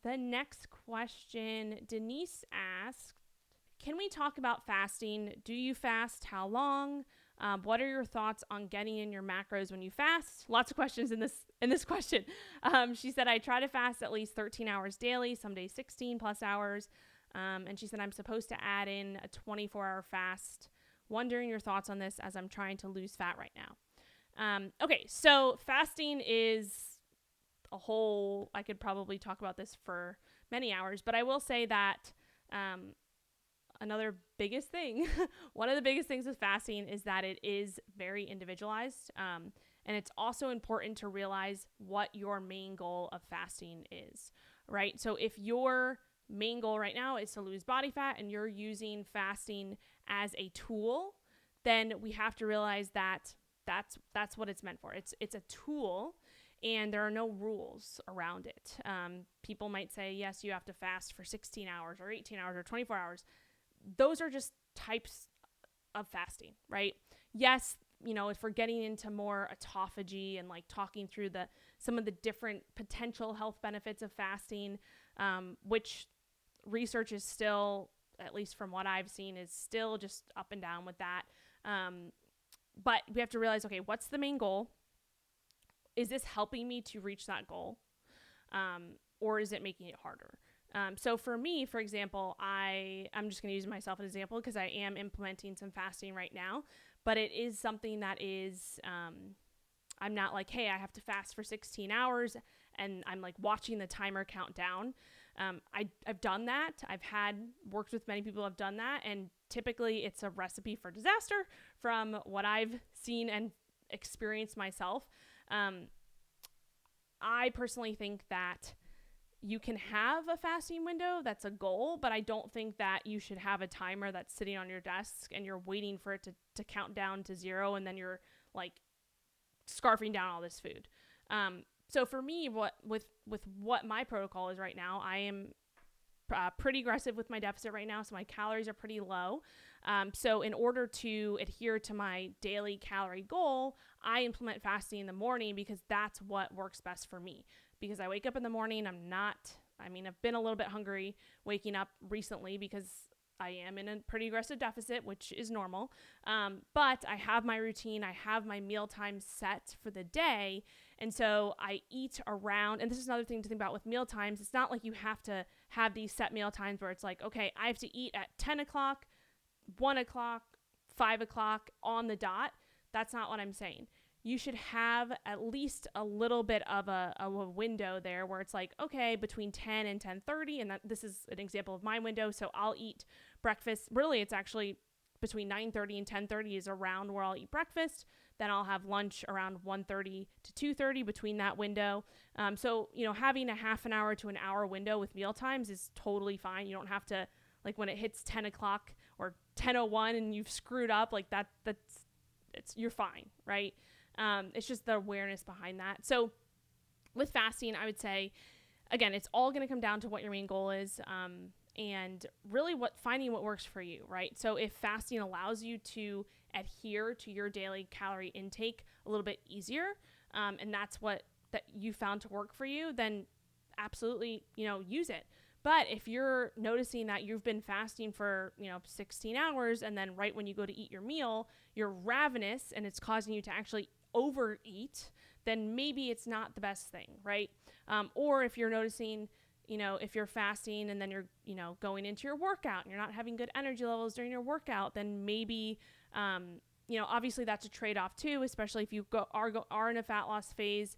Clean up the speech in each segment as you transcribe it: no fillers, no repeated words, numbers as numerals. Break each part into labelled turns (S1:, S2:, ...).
S1: The next question, Denise asked, can we talk about fasting? Do you fast? How long? What are your thoughts on getting in your macros when you fast? Lots of questions in this question. She said, I try to fast at least 13 hours daily, some days 16 plus hours. And she said, I'm supposed to add in a 24-hour fast. Wondering your thoughts on this as I'm trying to lose fat right now. Okay, so fasting is a whole, I could probably talk about this for many hours, but I will say that another biggest thing, one of the biggest things with fasting is that it is very individualized. And it's also important to realize what your main goal of fasting is, right? So if your main goal right now is to lose body fat and you're using fasting as a tool, then we have to realize that that's what it's meant for. It's a tool, and there are no rules around it. People might say, yes, you have to fast for 16 hours or 18 hours or 24 hours. Those are just types of fasting, right? Yes, if we're getting into more autophagy and like talking through some of the different potential health benefits of fasting, which research is still, at least from what I've seen, is still just up and down with that. But we have to realize, okay, what's the main goal? Is this helping me to reach that goal? Or is it making it harder? So for me, for example, I'm just going to use myself as an example because I am implementing some fasting right now, but it is something that is, I'm not like, hey, I have to fast for 16 hours and I'm like watching the timer count down. I've done that. I've worked with many people who have done that. And typically it's a recipe for disaster from what I've seen and experienced myself. I personally think that you can have a fasting window that's a goal, but I don't think that you should have a timer that's sitting on your desk and you're waiting for it to count down to 0 and then you're like scarfing down all this food. So for me, with what my protocol is right now, I am pretty aggressive with my deficit right now, so my calories are pretty low. So in order to adhere to my daily calorie goal, I implement fasting in the morning because that's what works best for me. Because I wake up in the morning, I've been a little bit hungry waking up recently because I am in a pretty aggressive deficit, which is normal. But I have my routine. I have my meal time set for the day. And so I eat around, and this is another thing to think about with meal times. It's not like you have to have these set meal times where it's like, okay, I have to eat at 10 o'clock, 1 o'clock, 5 o'clock on the dot. That's not what I'm saying. You should have at least a little bit of a window there where it's like, okay, between 10 and 10:30, and this is an example of my window. So I'll eat breakfast. Really, it's actually between 9:30 and 10:30 is around where I'll eat breakfast. Then I'll have lunch around 1:30 to 2:30 between that window. So, having a half an hour to an hour window with meal times is totally fine. You don't have to, like, when it hits 10 o'clock or 10:01 and you've screwed up, like you're fine, right? It's just the awareness behind that. So with fasting, I would say, again, it's all going to come down to what your main goal is, and really finding what works for you, right? So if fasting allows you to adhere to your daily calorie intake a little bit easier, and that's what that you found to work for you, then absolutely, use it. But if you're noticing that you've been fasting for, 16 hours, and then right when you go to eat your meal, you're ravenous and it's causing you to actually overeat, then maybe it's not the best thing, right? Or if you're noticing, if you're fasting and then you're, going into your workout and you're not having good energy levels during your workout, then maybe, obviously that's a trade-off too, especially if you are in a fat loss phase.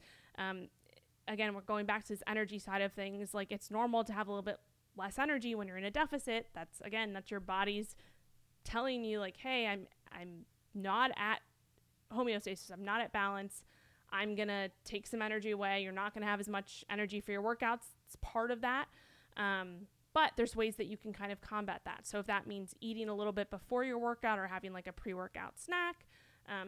S1: Again, we're going back to this energy side of things. Like, it's normal to have a little bit less energy when you're in a deficit. That's your body's telling you, like, hey, I'm not at homeostasis. I'm not at balance. I'm going to take some energy away. You're not going to have as much energy for your workouts. It's part of that. But there's ways that you can kind of combat that. So if that means eating a little bit before your workout or having like a pre-workout snack,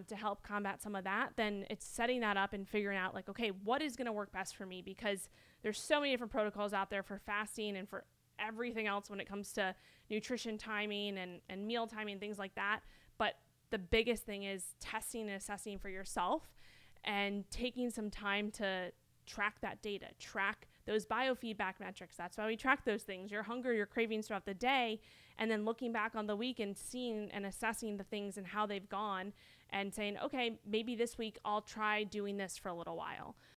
S1: to help combat some of that, then it's setting that up and figuring out like, okay, what is going to work best for me? Because there's so many different protocols out there for fasting and for everything else when it comes to nutrition timing and meal timing, things like that. But the biggest thing is testing and assessing for yourself and taking some time to track that data, track those biofeedback metrics. That's why we track those things, your hunger, your cravings throughout the day, and then looking back on the week and seeing and assessing the things and how they've gone and saying, okay, maybe this week I'll try doing this for a little while.